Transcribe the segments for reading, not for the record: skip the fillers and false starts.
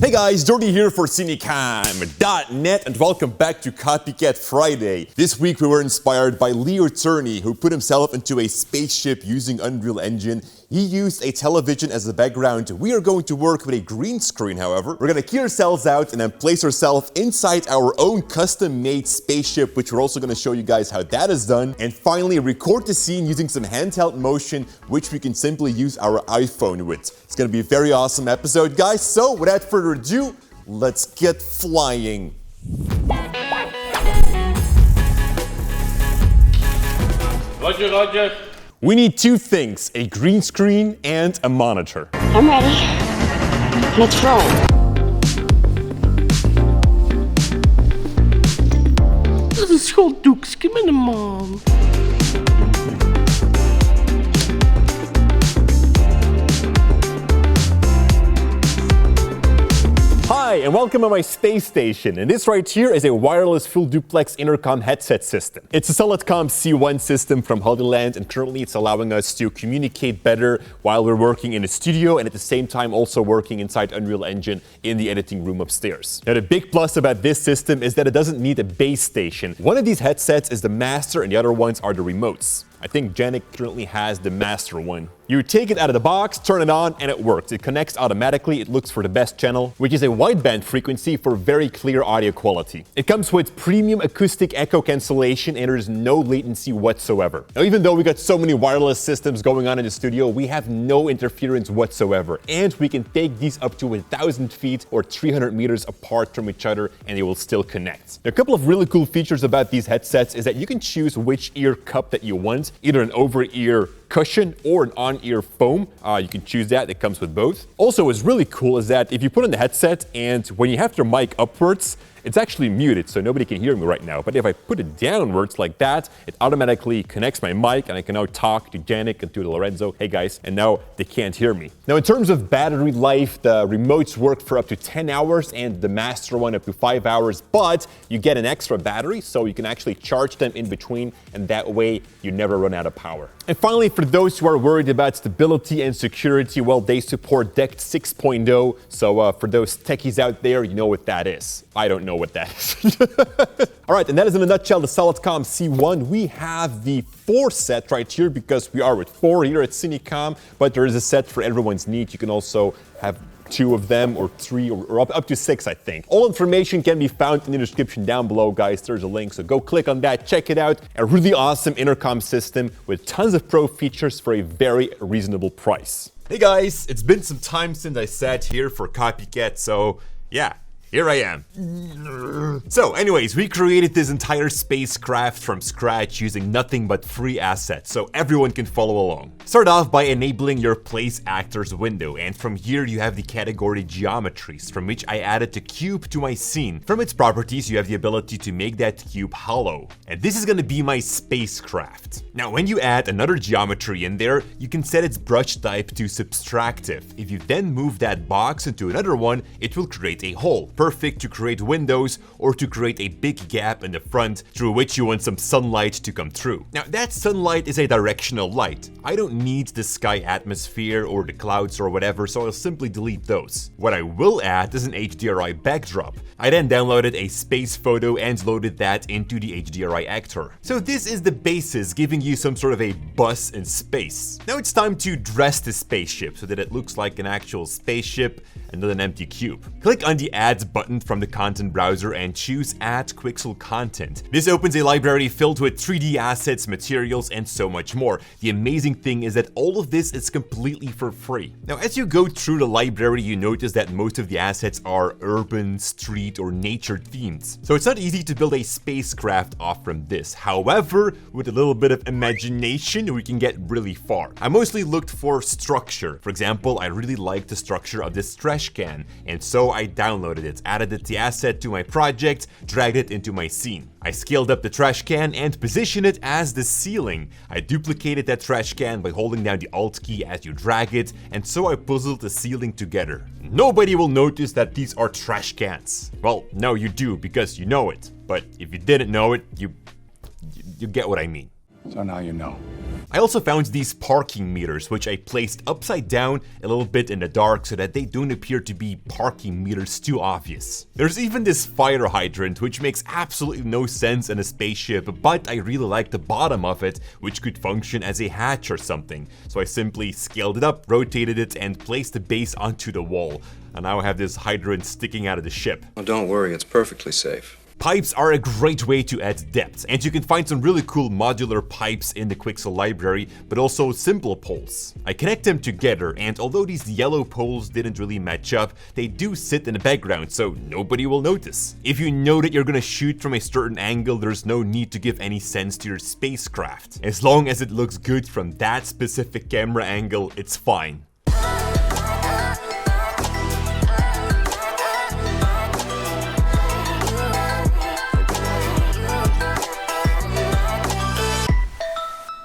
Hey guys, Jordy here for Cinecom.net and welcome back to Copycat Friday. This week we were inspired by Leo Tierney, who put himself into a spaceship using Unreal Engine. He used a television as a background. We are going to work with a green screen, however. We're going to key ourselves out and then place ourselves inside our own custom-made spaceship, which we're also going to show you guys how that is done. And finally, record the scene using some handheld motion, which we can simply use our iPhone with. It's going to be a very awesome episode, guys. So without further ado, let's get flying. Roger, Roger. We need two things, a green screen and a monitor. I'm ready. Let's roll. Das ist Dukes, gib mir ne Mom. Hi, and welcome to my space station. And this right here is a wireless full duplex intercom headset system. It's a Solidcom C1 system from Hollyland, and currently it's allowing us to communicate better while we're working in a studio and at the same time also working inside Unreal Engine in the editing room upstairs. Now, the big plus about this system is that it doesn't need a base station. One of these headsets is the master and the other ones are the remotes. I think Janik currently has the master one. You take it out of the box, turn it on, and it works. It connects automatically. It looks for the best channel, which is a wideband frequency for very clear audio quality. It comes with premium acoustic echo cancellation, and there's no latency whatsoever. Now, even though we got so many wireless systems going on in the studio, we have no interference whatsoever. And we can take these up to 1,000 feet or 300 meters apart from each other, and they will still connect. Now, a couple of really cool features about these headsets is that you can choose which ear cup that you want, either an over-ear cushion or an on-ear foam. You can choose that. It comes with both. Also, what's really cool is that if you put on the headset and when you have your mic upwards, it's actually muted, so nobody can hear me right now. But if I put it downwards like that, it automatically connects my mic, and I can now talk to Janik and to Lorenzo. Hey guys, and now they can't hear me. Now, in terms of battery life, the remotes work for up to 10 hours and the master one up to 5 hours, but you get an extra battery, so you can actually charge them in between, and that way you never run out of power. And finally, for those who are worried about stability and security, well, they support DECT 6.0. So for those techies out there, you know what that is. I don't know what that is. All right, and that is in a nutshell the Solidcom C1. We have the 4 set right here because we are with 4 here at Cinecom, but there is a set for everyone's need. You can also have 2 of them or 3 or up to 6, I think. All information can be found in the description down below, guys. There's a link, so go click on that, check it out. A really awesome intercom system with tons of pro features for a very reasonable price. Hey guys, it's been some time since I sat here for Copycat, so yeah. Here I am. So anyways, we created this entire spacecraft from scratch using nothing but free assets, so everyone can follow along. Start off by enabling your Place Actors window, and from here you have the category Geometries, from which I added the cube to my scene. From its properties, you have the ability to make that cube hollow. And this is gonna be my spacecraft. Now, when you add another geometry in there, you can set its brush type to subtractive. If you then move that box into another one, it will create a hole. Perfect to create windows or to create a big gap in the front through which you want some sunlight to come through. Now, that sunlight is a directional light. I don't need the sky atmosphere or the clouds or whatever, so I'll simply delete those. What I will add is an HDRI backdrop. I then downloaded a space photo and loaded that into the HDRI actor. So this is the basis, giving you some sort of a buzz in space. Now it's time to dress the spaceship so that it looks like an actual spaceship and not an empty cube. Click on the Add button from the content browser and choose Add Quixel Content. This opens a library filled with 3D assets, materials, and so much more. The amazing thing is that all of this is completely for free. Now, as you go through the library, you notice that most of the assets are urban, street, or nature themes. So it's not easy to build a spacecraft off from this. However, with a little bit of imagination, we can get really far. I mostly looked for structure. For example, I really liked the structure of this trash can, and so I downloaded it, added the asset to my project, dragged it into my scene. I scaled up the trash can and positioned it as the ceiling. I duplicated that trash can by holding down the Alt key as you drag it, and so I puzzled the ceiling together. Nobody will notice that these are trash cans. Well, no, you do, because you know it. But if you didn't know it, you get what I mean. So now you know. I also found these parking meters, which I placed upside down a little bit in the dark so that they don't appear to be parking meters too obvious. There's even this fire hydrant, which makes absolutely no sense in a spaceship, but I really like the bottom of it, which could function as a hatch or something. So I simply scaled it up, rotated it, and placed the base onto the wall. And now I have this hydrant sticking out of the ship. Well, don't worry, it's perfectly safe. Pipes are a great way to add depth, and you can find some really cool modular pipes in the Quixel library, but also simple poles. I connect them together, and although these yellow poles didn't really match up, they do sit in the background, so nobody will notice. If you know that you're gonna shoot from a certain angle, there's no need to give any sense to your spacecraft. As long as it looks good from that specific camera angle, it's fine.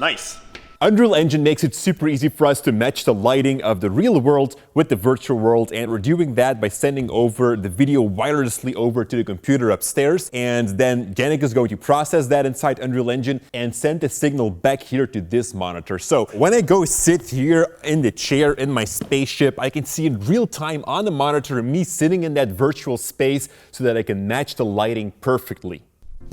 Nice. Unreal Engine makes it super easy for us to match the lighting of the real world with the virtual world, and we're doing that by sending over the video wirelessly over to the computer upstairs, and then Yannick is going to process that inside Unreal Engine and send the signal back here to this monitor. So when I go sit here in the chair in my spaceship, I can see in real time on the monitor me sitting in that virtual space so that I can match the lighting perfectly.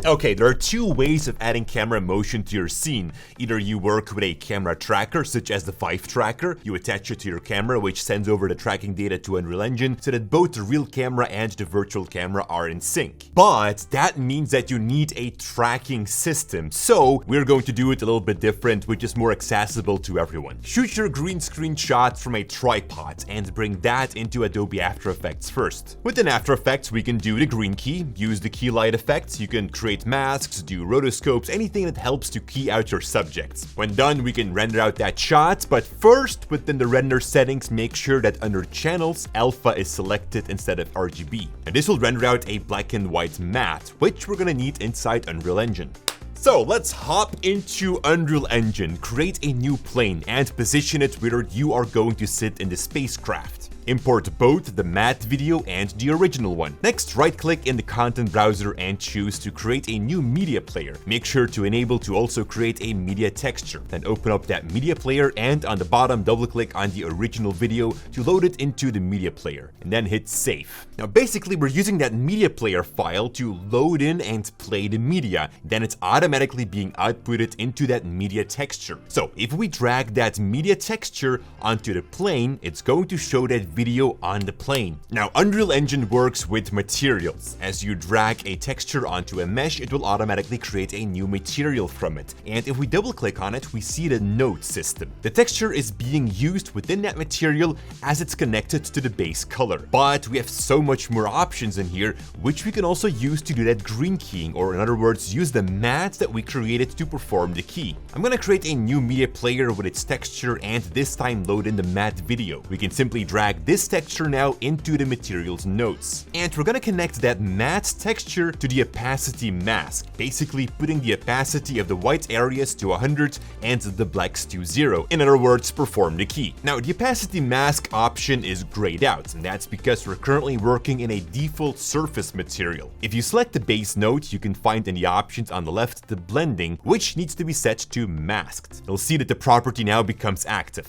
Okay, there are two ways of adding camera motion to your scene. Either you work with a camera tracker, such as the Vive tracker. You attach it to your camera, which sends over the tracking data to Unreal Engine so that both the real camera and the virtual camera are in sync. But that means that you need a tracking system. So we're going to do it a little bit different, which is more accessible to everyone. Shoot your green screen shots from a tripod and bring that into Adobe After Effects first. Within After Effects, we can do the green key, use the key light effects, you can create masks, do rotoscopes, anything that helps to key out your subjects. When done, we can render out that shot, but first, within the render settings, make sure that under channels, alpha is selected instead of RGB. And this will render out a black and white matte, which we're gonna need inside Unreal Engine. So let's hop into Unreal Engine, create a new plane, and position it where you are going to sit in the spacecraft. Import both the matte video and the original one. Next, right-click in the content browser and choose to create a new media player. Make sure to enable to also create a media texture. Then open up that media player and on the bottom, double-click on the original video to load it into the media player, and then hit save. Now basically, we're using that media player file to load in and play the media. Then it's automatically being outputted into that media texture. So if we drag that media texture onto the plane, it's going to show that video on the plane. Now, Unreal Engine works with materials. As you drag a texture onto a mesh, it will automatically create a new material from it. And if we double click on it, we see the node system. The texture is being used within that material as it's connected to the base color. But we have so much more options in here, which we can also use to do that green keying, or in other words, use the matte that we created to perform the key. I'm gonna create a new media player with its texture and this time load in the matte video. We can simply drag this texture now into the materials nodes. And we're gonna connect that matte texture to the opacity mask, basically putting the opacity of the white areas to 100 and the blacks to 0. In other words, perform the key. Now, the opacity mask option is grayed out, and that's because we're currently working in a default surface material. If you select the base node, you can find in the options on the left the blending, which needs to be set to masked. You'll see that the property now becomes active.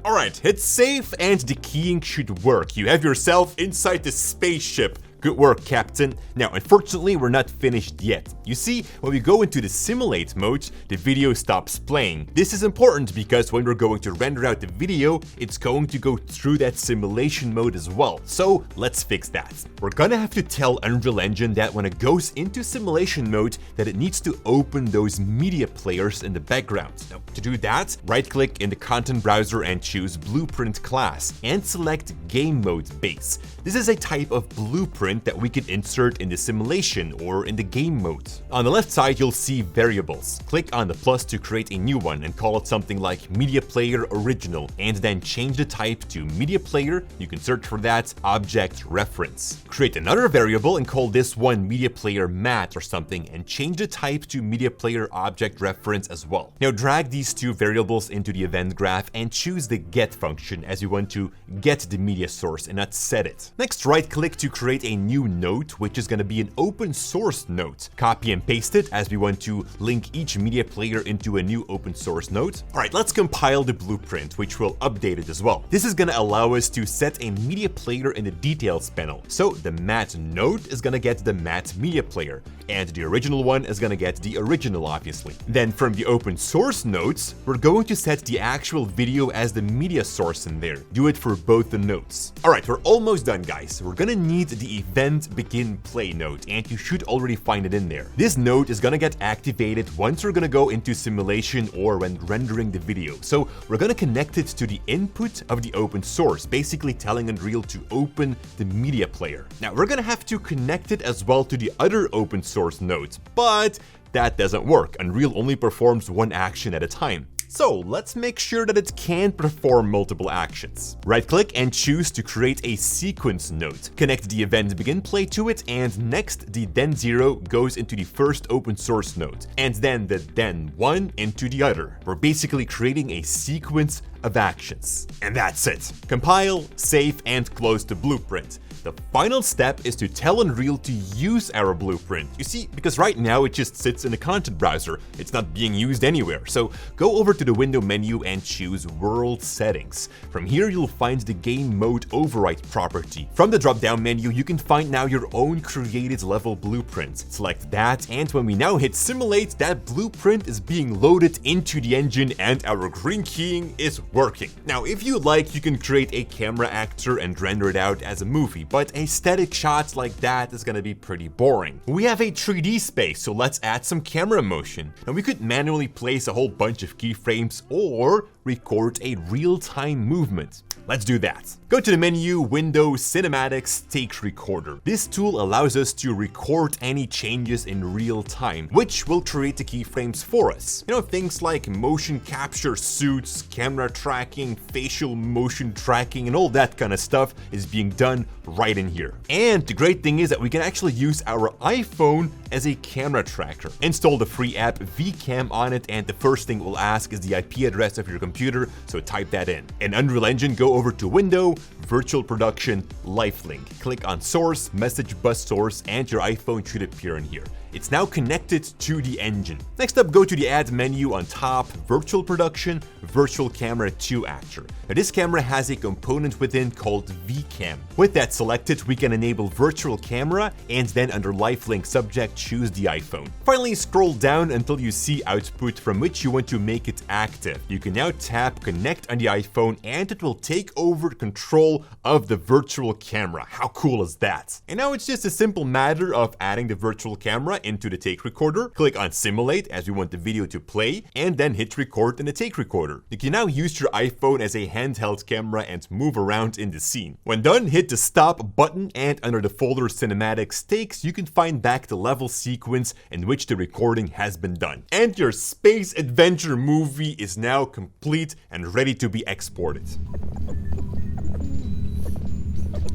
Alright, hit save and the keying should work. You have yourself inside the spaceship. Good work, Captain. Now, unfortunately, we're not finished yet. You see, when we go into the simulate mode, the video stops playing. This is important because when we're going to render out the video, it's going to go through that simulation mode as well. So let's fix that. We're gonna have to tell Unreal Engine that when it goes into simulation mode, that it needs to open those media players in the background. Now, to do that, right-click in the content browser and choose Blueprint class and select Game Mode Base. This is a type of blueprint that we can insert in the simulation or in the game mode. On the left side, you'll see variables. Click on the plus to create a new one and call it something like Media Player Original, and then change the type to Media Player. You can search for that Object Reference. Create another variable and call this one Media Player Matte or something, and change the type to Media Player Object Reference as well. Now drag these two variables into the event graph and choose the get function as you want to get the media source and not set it. Next, right click to create a new note, which is going to be an open source note. Copy and paste it as we want to link each media player into a new open source note. All right, let's compile the blueprint, which will update it as well. This is going to allow us to set a media player in the details panel. So the matte note is going to get the matte media player, and the original one is going to get the original, obviously. Then from the open source notes, we're going to set the actual video as the media source in there. Do it for both the notes. All right, we're almost done, guys. We're going to need the event begin play note, and you should already find it in there. This note is going to get activated once we're going to go into simulation or when rendering the video. So we're going to connect it to the input of the open source, basically telling Unreal to open the media player. Now we're going to have to connect it as well to the other open source nodes, but that doesn't work. Unreal only performs one action at a time. So let's make sure that it can perform multiple actions. Right-click and choose to create a sequence node. Connect the event begin play to it, and next the then0 goes into the first open source node, and then the then1 into the other. We're basically creating a sequence of actions. And that's it. Compile, save, and close the blueprint. The final step is to tell Unreal to use our blueprint. You see, because right now it just sits in a content browser. It's not being used anywhere. So go over to the window menu and choose World Settings. From here, you'll find the Game Mode Override property. From the drop-down menu, you can find now your own created level blueprint. Select that, and when we now hit Simulate, that blueprint is being loaded into the engine and our green keying is working. Now, if you like, you can create a camera actor and render it out as a movie, but a static shot like that is gonna be pretty boring. We have a 3D space, so let's add some camera motion. Now we could manually place a whole bunch of keyframes or record a real-time movement. Let's do that. Go to the menu, Window, Cinematics, Take Recorder. This tool allows us to record any changes in real time, which will create the keyframes for us. You know, things like motion capture suits, camera tracking, facial motion tracking, and all that kind of stuff is being done right in here. And the great thing is that we can actually use our iPhone as a camera tracker. Install the free app VCam on it, and the first thing we'll ask is the IP address of your computer, so type that in. In Unreal Engine, go over to Window, Virtual Production, Lifelink. Click on Source, Message Bus Source, and your iPhone should appear in here. It's now connected to the engine. Next up, go to the Add menu on top, Virtual Production, Virtual Camera 2 Actor. Now this camera has a component within called VCam. With that selected, we can enable Virtual Camera, and then under Lifelink Subject, choose the iPhone. Finally, scroll down until you see Output from which you want to make it active. You can now tap Connect on the iPhone, and it will take over control of the virtual camera. How cool is that? And now it's just a simple matter of adding the virtual camera into the take recorder. Click on Simulate as we want the video to play, and then hit record in the take recorder. You can now use your iPhone as a handheld camera and move around in the scene. When done, hit the stop button, and under the folder Cinematics Takes, you can find back the level sequence in which the recording has been done. And your space adventure movie is now complete and ready to be exported.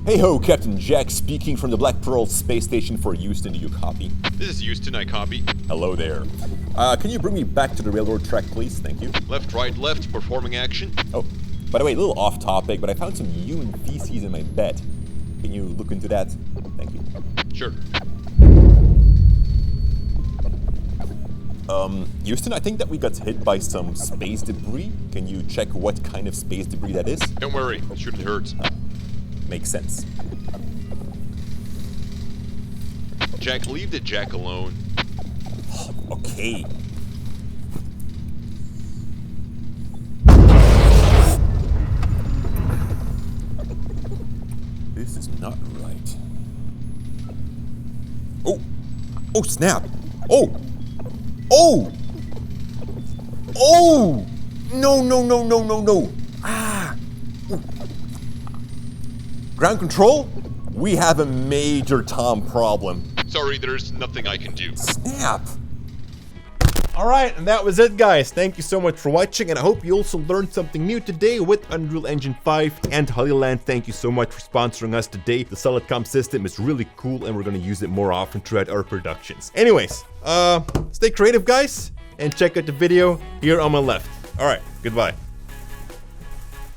Hey ho, Captain Jack speaking from the Black Pearl space station for Houston. Do you copy? This is Houston, I copy. Hello there. Can you bring me back to the railroad track, please? Thank you. Left, right, left, performing action. Oh, by the way, a little off topic, but I found some human feces in my bed. Can you look into that? Thank you. Sure. Houston, I think that we got hit by some space debris. Can you check what kind of space debris that is? Don't worry, it shouldn't hurt. Makes sense. Jack, leave the Jack alone. Okay. This is not right. Oh! Oh, snap! Oh! Oh! Oh! No, no, no, no, no, no! Ah! Ooh. Ground control? We have a major Tom problem. Sorry, there's nothing I can do. Snap! Alright, and that was it, guys. Thank you so much for watching, and I hope you also learned something new today with Unreal Engine 5 and Hollyland. Thank you so much for sponsoring us today. The Solidcom system is really cool, and we're going to use it more often throughout our productions. Anyways, stay creative, guys, and check out the video here on my left. Alright, goodbye.